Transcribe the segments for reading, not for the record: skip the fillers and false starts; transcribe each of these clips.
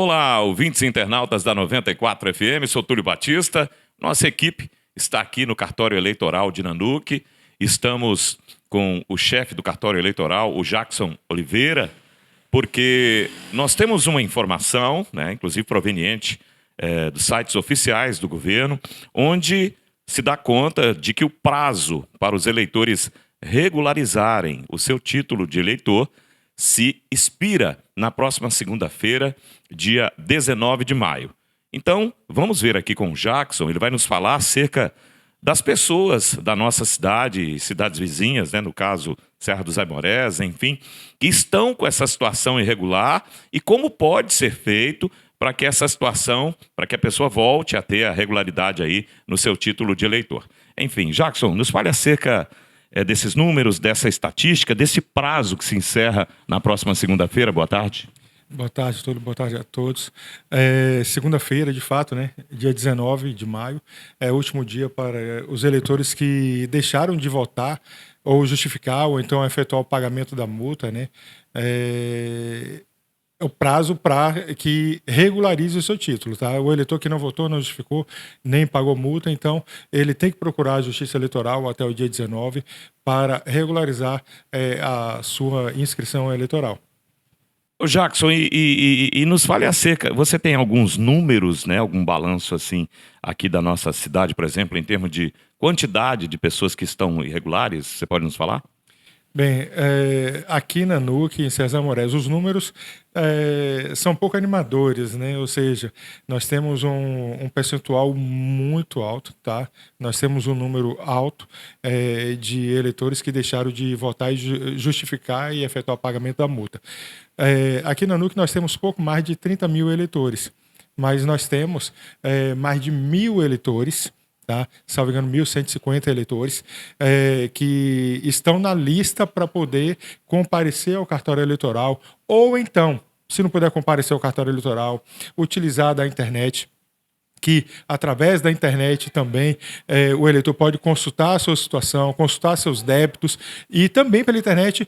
Olá, ouvintes e internautas da 94 FM, sou Túlio Batista. Nossa equipe está aqui no cartório eleitoral de Nanuque. Estamos com o chefe do cartório eleitoral, o Jackson Oliveira, porque nós temos uma informação, inclusive proveniente dos sites oficiais do governo, onde se dá conta de que o prazo para os eleitores regularizarem o seu título de eleitor se expira na próxima segunda-feira, dia 19 de maio. Então, vamos ver aqui com o Jackson, ele vai nos falar acerca das pessoas da nossa cidade, cidades vizinhas, no caso Serra dos Aimorés, enfim, que estão com essa situação irregular e como pode ser feito para que essa situação, para que a pessoa volte a ter a regularidade aí no seu título de eleitor. Enfim, Jackson, nos fale acerca desses números, dessa estatística, desse prazo que se encerra na próxima segunda-feira. Boa tarde. Boa tarde, Túlio. Boa tarde a todos. Segunda-feira, de fato, dia 19 de maio, é o último dia para os eleitores que deixaram de votar ou justificar ou então efetuar o pagamento da multa, É o prazo para que regularize o seu título, tá? O eleitor que não votou, não justificou, nem pagou multa, então ele tem que procurar a Justiça Eleitoral até o dia 19 para regularizar a sua inscrição eleitoral. Ô Jackson, e nos fale acerca, você tem alguns números, algum balanço assim aqui da nossa cidade, por exemplo, em termos de quantidade de pessoas que estão irregulares? Você pode nos falar? Bem, aqui na Nanuque, em Serra dos Aimorés, os números são um pouco animadores, Ou seja, nós temos um percentual muito alto, tá? Nós temos um número alto de eleitores que deixaram de votar e justificar e efetuar o pagamento da multa. Aqui na Nanuque nós temos pouco mais de 30 mil eleitores, mas nós temos mais de 1.000 eleitores, tá? Salvo engano, 1.150 eleitores que estão na lista para poder comparecer ao cartório eleitoral, ou então, se não puder comparecer ao cartório eleitoral, utilizar da internet, que através da internet também o eleitor pode consultar a sua situação, consultar seus débitos e também pela internet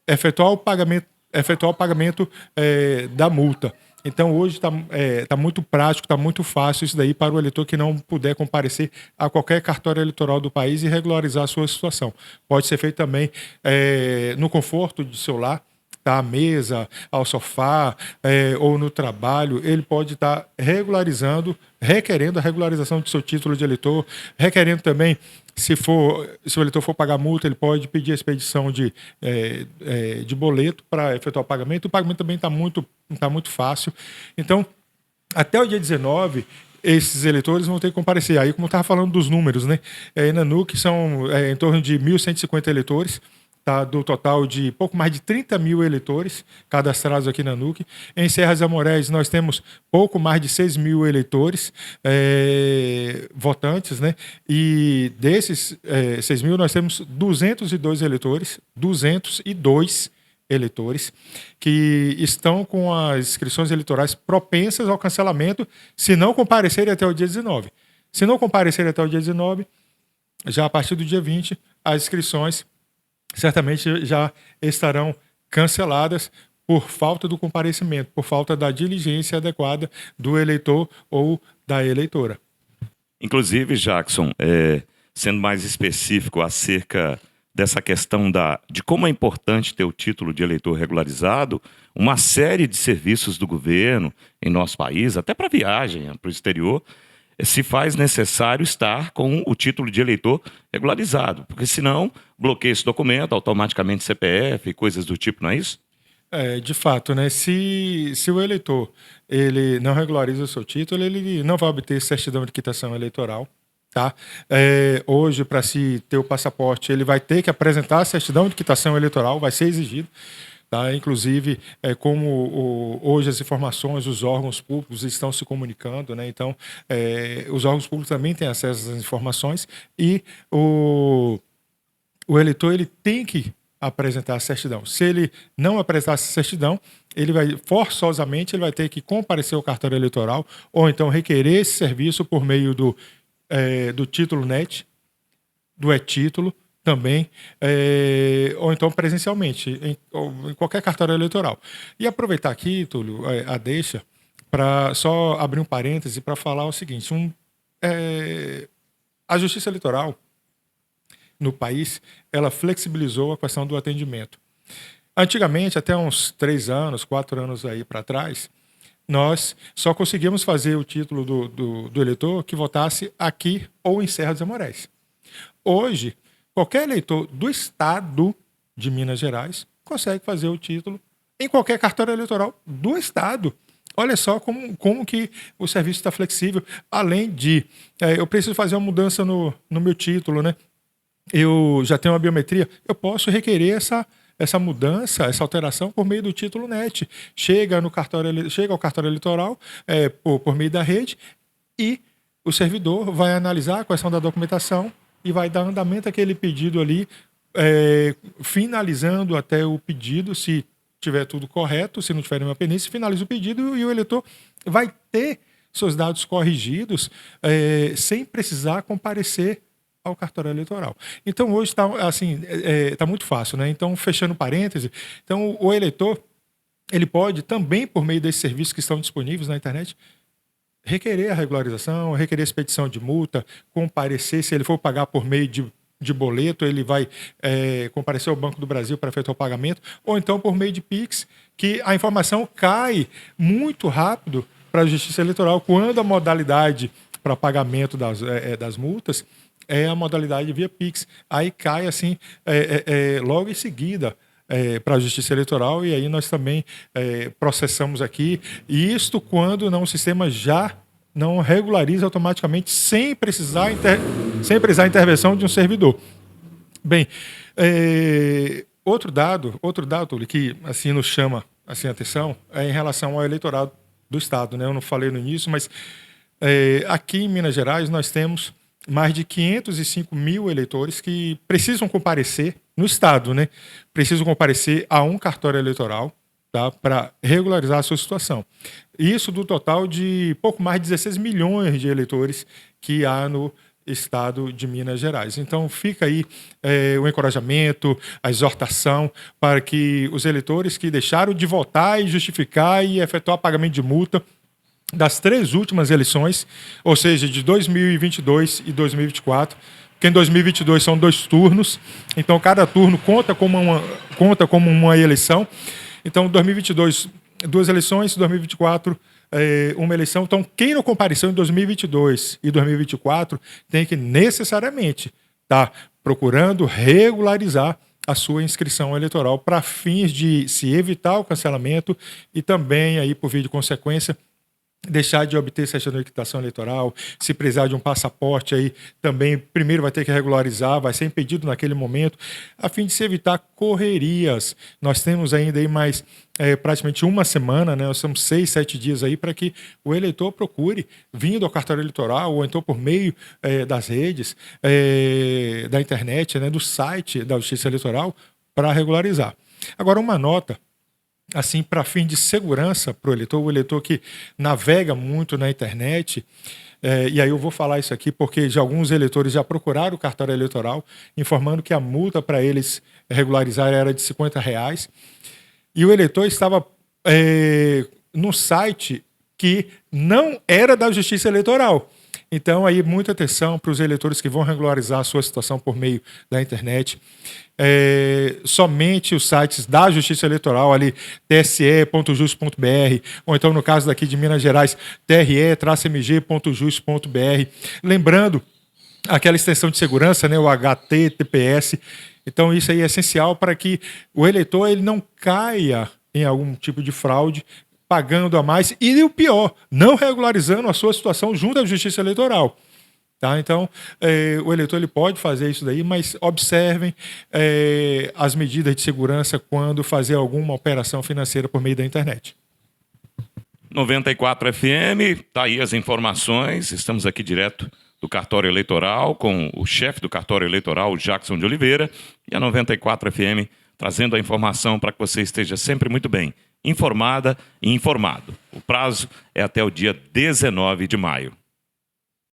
efetuar o pagamento da multa. Então, hoje tá muito prático, está muito fácil isso daí para o eleitor que não puder comparecer a qualquer cartório eleitoral do país e regularizar a sua situação. Pode ser feito também no conforto de seu lar, tá? À mesa, ao sofá ou no trabalho. Ele pode estar requerendo a regularização do seu título de eleitor, requerendo também, se o eleitor for pagar multa, ele pode pedir a expedição de boleto para efetuar o pagamento. O pagamento também está muito fácil. Então, até o dia 19, esses eleitores vão ter que comparecer. Aí, como eu estava falando dos números, em Nanuque são em torno de 1.150 eleitores, tá? Do total de pouco mais de 30 mil eleitores cadastrados aqui na Nanuque. Em Serra dos Aimorés nós temos pouco mais de 6 mil eleitores votantes, E desses 6 mil nós temos 202 eleitores que estão com as inscrições eleitorais propensas ao cancelamento se não comparecerem até o dia 19. Se não comparecerem até o dia 19, já a partir do dia 20, as inscrições certamente já estarão canceladas por falta do comparecimento, por falta da diligência adequada do eleitor ou da eleitora. Inclusive, Jackson, sendo mais específico acerca dessa questão de como é importante ter o título de eleitor regularizado, uma série de serviços do governo em nosso país, até para viagem para o exterior, se faz necessário estar com o título de eleitor regularizado, porque senão bloqueia esse documento, automaticamente CPF e coisas do tipo, não é isso? De fato, Se o eleitor ele não regulariza o seu título, ele não vai obter certidão de quitação eleitoral. Tá? Hoje, para se ter o passaporte, ele vai ter que apresentar a certidão de quitação eleitoral, vai ser exigido. Tá? Inclusive, como hoje as informações, os órgãos públicos estão se comunicando, Então, os órgãos públicos também têm acesso às informações e o eleitor ele tem que apresentar a certidão. Se ele não apresentar a certidão, ele vai ter que comparecer ao cartório eleitoral ou então requerer esse serviço por meio do título NET, do e-título também, ou então presencialmente, em qualquer cartório eleitoral. E aproveitar aqui, Túlio, a deixa para só abrir um parêntese para falar o seguinte: a Justiça Eleitoral no país, ela flexibilizou a questão do atendimento. Antigamente, até uns 3 anos, 4 anos aí para trás, nós só conseguíamos fazer o título do eleitor que votasse aqui ou em Serra dos Amoréis. Hoje, qualquer eleitor do estado de Minas Gerais consegue fazer o título em qualquer cartório eleitoral do estado. Olha só como que o serviço está flexível. Além de, eu preciso fazer uma mudança no meu título, né? Eu já tenho uma biometria, eu posso requerer essa mudança, essa alteração por meio do título NET. Chega ao cartório eleitoral por meio da rede e o servidor vai analisar a questão da documentação e vai dar andamento àquele pedido ali, finalizando até o pedido, se tiver tudo correto, se não tiver nenhuma pendência, finaliza o pedido e o eleitor vai ter seus dados corrigidos sem precisar comparecer ao cartório eleitoral. Então, hoje está assim, tá muito fácil, né? Então, fechando parêntese, então, o eleitor ele pode também, por meio desses serviços que estão disponíveis na internet, requerer a regularização, requerer a expedição de multa, comparecer, se ele for pagar por meio de boleto, ele vai comparecer ao Banco do Brasil para efetuar o pagamento, ou então por meio de Pix, que a informação cai muito rápido para a Justiça Eleitoral, quando a modalidade para pagamento das multas é a modalidade via Pix. Aí cai assim, logo em seguida, para a Justiça Eleitoral, e aí nós também processamos aqui, e isto quando o sistema já não regulariza automaticamente sem precisar intervenção de um servidor. Bem, outro dado, Túlio, que assim nos chama assim, a atenção é em relação ao eleitorado do Estado, né? Eu não falei no início, mas aqui em Minas Gerais nós temos mais de 505 mil eleitores que precisam comparecer no Estado, né? Precisam comparecer a um cartório eleitoral, tá? Para regularizar a sua situação. Isso do total de pouco mais de 16 milhões de eleitores que há no Estado de Minas Gerais. Então, fica aí o encorajamento, a exortação para que os eleitores que deixaram de votar e justificar e efetuar pagamento de multa das 3 últimas eleições, ou seja, de 2022 e 2024, porque em 2022 são 2 turnos, então cada turno conta como uma eleição. Então, 2022, 2 eleições, 2024, uma eleição. Então, quem não compareceu em 2022 e 2024 tem que necessariamente estar procurando regularizar a sua inscrição eleitoral para fins de se evitar o cancelamento e também, aí, por via de consequência, deixar de obter certidão de quitação eleitoral, se precisar de um passaporte aí também, primeiro vai ter que regularizar, vai ser impedido naquele momento, a fim de se evitar correrias. Nós temos ainda aí mais praticamente uma semana, né? Nós temos 6, 7 dias aí para que o eleitor procure, vindo ao cartório eleitoral ou então por meio das redes, da internet, né? Do site da Justiça Eleitoral, para regularizar. Agora, uma nota assim, para fim de segurança para o eleitor que navega muito na internet, e aí eu vou falar isso aqui porque já alguns eleitores já procuraram o cartório eleitoral, informando que a multa para eles regularizar era de R$50, e o eleitor estava no site que não era da Justiça Eleitoral. Então, aí, muita atenção para os eleitores que vão regularizar a sua situação por meio da internet. Somente os sites da Justiça Eleitoral, ali, tse.jus.br, ou então, no caso daqui de Minas Gerais, tre-mg.jus.br. Lembrando, aquela extensão de segurança, né, o HTTPS. Então, isso aí é essencial para que o eleitor ele não caia em algum tipo de fraude, pagando a mais, e o pior, não regularizando a sua situação junto à Justiça Eleitoral. Tá? Então, o eleitor ele pode fazer isso daí, mas observem as medidas de segurança quando fazer alguma operação financeira por meio da internet. 94 FM, tá aí as informações, estamos aqui direto do cartório eleitoral com o chefe do cartório eleitoral, o Jackson de Oliveira, e a 94 FM trazendo a informação para que você esteja sempre muito bem informada e informado. O prazo é até o dia 19 de maio.